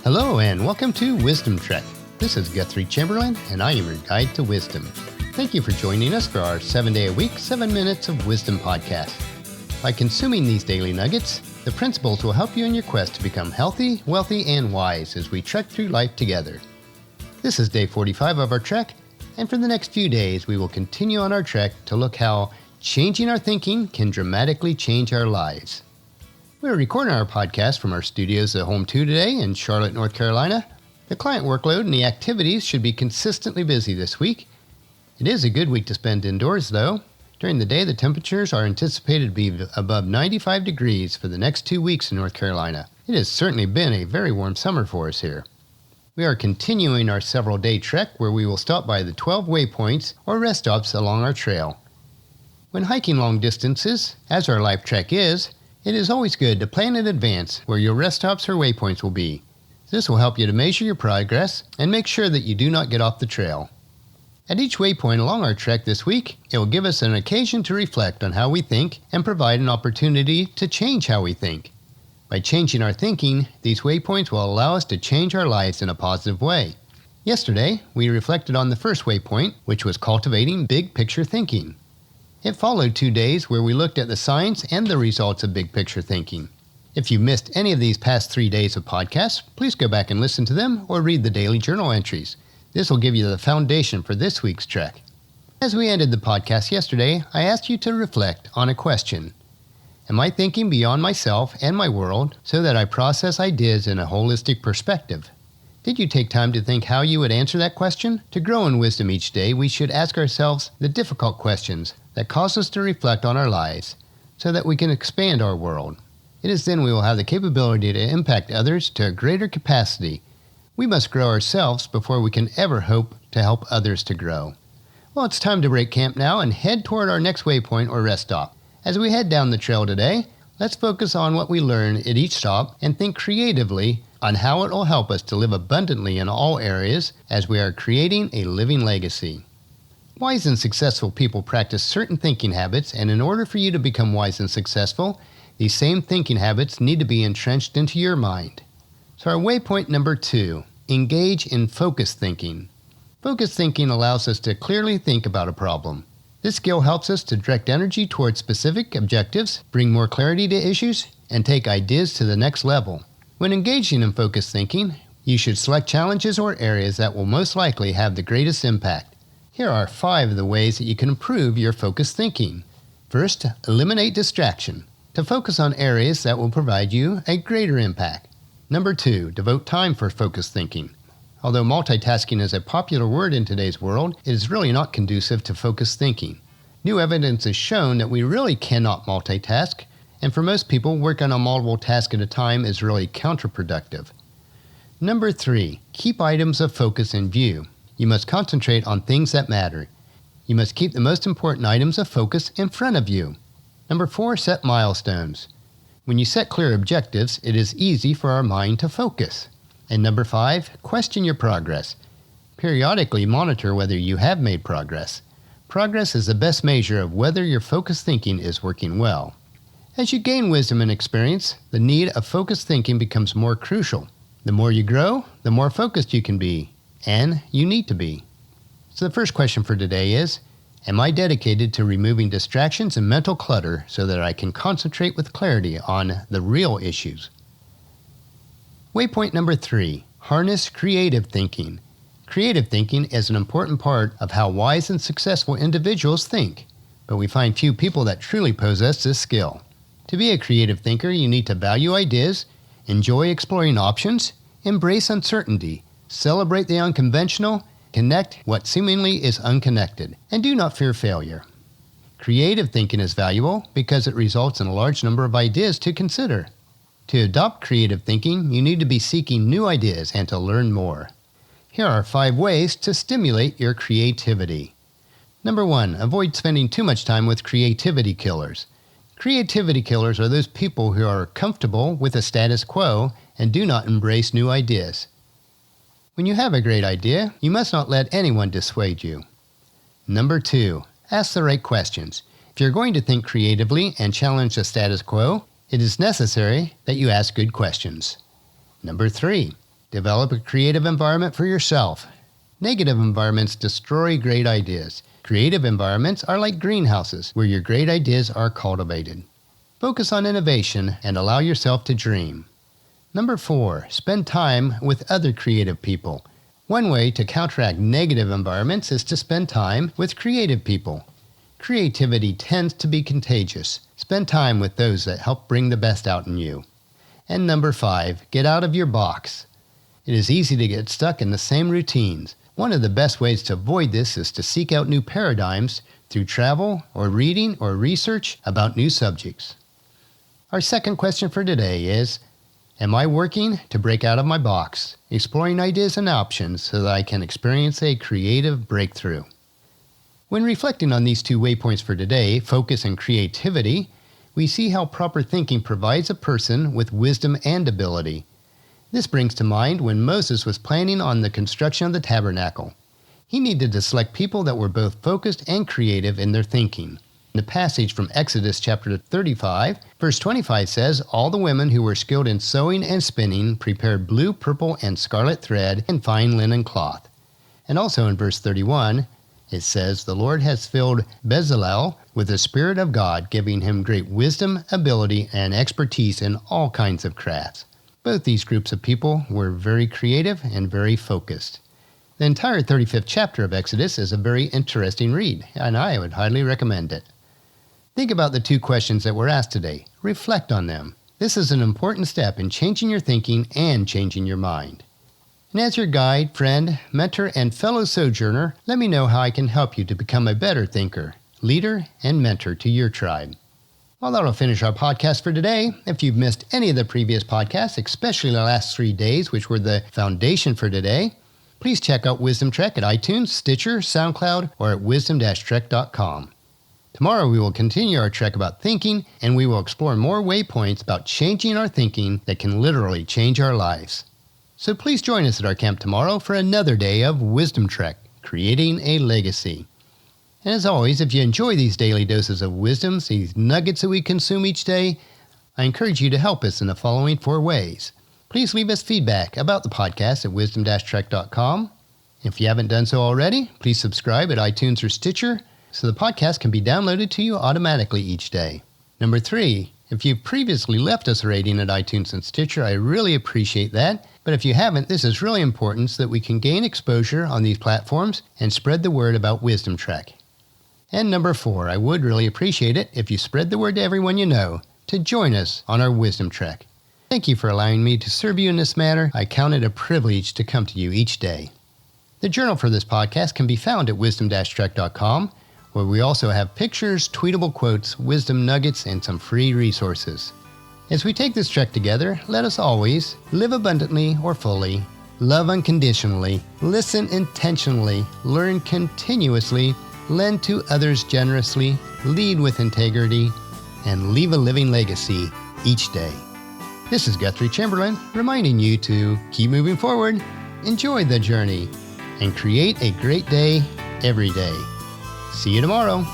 Hello and welcome to Wisdom Trek. This is Guthrie Chamberlain and I am your guide to wisdom. Thank you for joining us for our 7-day-a-week, 7 minutes of wisdom podcast. By consuming these daily nuggets, the principles will help you in your quest to become healthy, wealthy, and wise as we trek through life together. This is day 45 of our trek, and for the next few days we will continue on our trek to look how changing our thinking can dramatically change our lives. We are recording our podcast from our studios at Home 2 today in Charlotte, North Carolina. The client workload and the activities should be consistently busy this week. It is a good week to spend indoors, though. During the day, the temperatures are anticipated to be above 95 degrees for the next 2 weeks in North Carolina. It has certainly been a very warm summer for us here. We are continuing our several-day trek where we will stop by the 12 waypoints or rest stops along our trail. When hiking long distances, as our life trek is, it is always good to plan in advance where your rest stops or waypoints will be. This will help you to measure your progress and make sure that you do not get off the trail. At each waypoint along our trek this week, it will give us an occasion to reflect on how we think and provide an opportunity to change how we think. By changing our thinking, these waypoints will allow us to change our lives in a positive way. Yesterday, we reflected on the first waypoint, which was cultivating big picture thinking. It followed 2 days where we looked at the science and the results of big picture thinking. If you missed any of these past 3 days of podcasts, please go back and listen to them or read the daily journal entries. This will give you the foundation for this week's trek. As we ended the podcast yesterday, I asked you to reflect on a question. Am I thinking beyond myself and my world so that I process ideas in a holistic perspective? Did you take time to think how you would answer that question? To grow in wisdom each day, we should ask ourselves the difficult questions that cause us to reflect on our lives so that we can expand our world. It is then we will have the capability to impact others to a greater capacity. We must grow ourselves before we can ever hope to help others to grow. Well, it's time to break camp now and head toward our next waypoint or rest stop. As we head down the trail today, let's focus on what we learn at each stop and think creatively on how it will help us to live abundantly in all areas as we are creating a living legacy. Wise and successful people practice certain thinking habits, and in order for you to become wise and successful, these same thinking habits need to be entrenched into your mind. So our waypoint number 2, engage in focused thinking. Focused thinking allows us to clearly think about a problem. This skill helps us to direct energy towards specific objectives, bring more clarity to issues, and take ideas to the next level. When engaging in focused thinking, you should select challenges or areas that will most likely have the greatest impact. Here are 5 of the ways that you can improve your focused thinking. First, eliminate distraction. To focus on areas that will provide you a greater impact. Number 2, devote time for focused thinking. Although multitasking is a popular word in today's world, it is really not conducive to focused thinking. New evidence has shown that we really cannot multitask, and for most people, working on multiple tasks at a time is really counterproductive. Number 3, keep items of focus in view. You must concentrate on things that matter. You must keep the most important items of focus in front of you. Number 4, set milestones. When you set clear objectives, it is easy for our mind to focus. And number 5, question your progress. Periodically monitor whether you have made progress. Progress is the best measure of whether your focused thinking is working well. As you gain wisdom and experience, the need of focused thinking becomes more crucial. The more you grow, the more focused you can be, and you need to be. So the first question for today is, am I dedicated to removing distractions and mental clutter so that I can concentrate with clarity on the real issues? Waypoint number 3, harness creative thinking. Creative thinking is an important part of how wise and successful individuals think, but we find few people that truly possess this skill. To be a creative thinker, you need to value ideas, enjoy exploring options, embrace uncertainty, celebrate the unconventional, connect what seemingly is unconnected, and do not fear failure. Creative thinking is valuable because it results in a large number of ideas to consider. To adopt creative thinking, you need to be seeking new ideas and to learn more. Here are 5 ways to stimulate your creativity. Number 1, avoid spending too much time with creativity killers. Creativity killers are those people who are comfortable with the status quo and do not embrace new ideas. When you have a great idea, you must not let anyone dissuade you. Number 2, ask the right questions. If you're going to think creatively and challenge the status quo, it is necessary that you ask good questions. Number 3, Develop a creative environment for yourself. Negative environments destroy great ideas. Creative environments are like greenhouses where your great ideas are cultivated. Focus on innovation and allow yourself to dream. Number 4, spend time with other creative people. One way to counteract negative environments is to spend time with creative people. Creativity tends to be contagious. Spend time with those that help bring the best out in you. And number 5, get out of your box. It is easy to get stuck in the same routines. One of the best ways to avoid this is to seek out new paradigms through travel or reading or research about new subjects. Our second question for today is, am I working to break out of my box, exploring ideas and options so that I can experience a creative breakthrough? When reflecting on these 2 waypoints for today, focus and creativity, we see how proper thinking provides a person with wisdom and ability. This brings to mind when Moses was planning on the construction of the tabernacle. He needed to select people that were both focused and creative in their thinking. The passage from Exodus chapter 35, verse 25 says, all the women who were skilled in sewing and spinning prepared blue, purple, and scarlet thread and fine linen cloth. And also in verse 31, it says, the Lord has filled Bezalel with the Spirit of God, giving him great wisdom, ability, and expertise in all kinds of crafts. Both these groups of people were very creative and very focused. The entire 35th chapter of Exodus is a very interesting read, and I would highly recommend it. Think about the 2 questions that were asked today. Reflect on them. This is an important step in changing your thinking and changing your mind. And as your guide, friend, mentor, and fellow sojourner, let me know how I can help you to become a better thinker, leader, and mentor to your tribe. Well, that'll finish our podcast for today. If you've missed any of the previous podcasts, especially the last 3 days, which were the foundation for today, please check out Wisdom Trek at iTunes, Stitcher, SoundCloud, or at wisdom-trek.com. Tomorrow we will continue our trek about thinking, and we will explore more waypoints about changing our thinking that can literally change our lives. So please join us at our camp tomorrow for another day of Wisdom Trek, creating a legacy. And as always, if you enjoy these daily doses of wisdom, these nuggets that we consume each day, I encourage you to help us in the following 4 ways. Please leave us feedback about the podcast at wisdom-trek.com. If you haven't done so already, please subscribe at iTunes or Stitcher, so the podcast can be downloaded to you automatically each day. Number 3, if you've previously left us a rating at iTunes and Stitcher, I really appreciate that. But if you haven't, this is really important so that we can gain exposure on these platforms and spread the word about Wisdom Trek. And number 4, I would really appreciate it if you spread the word to everyone you know to join us on our Wisdom Trek. Thank you for allowing me to serve you in this manner. I count it a privilege to come to you each day. The journal for this podcast can be found at wisdom-trek.com, where we also have pictures, tweetable quotes, wisdom nuggets, and some free resources. As we take this trek together, let us always live abundantly or fully, love unconditionally, listen intentionally, learn continuously, lend to others generously, lead with integrity, and leave a living legacy each day. This is Guthrie Chamberlain reminding you to keep moving forward, enjoy the journey, and create a great day every day. See you tomorrow.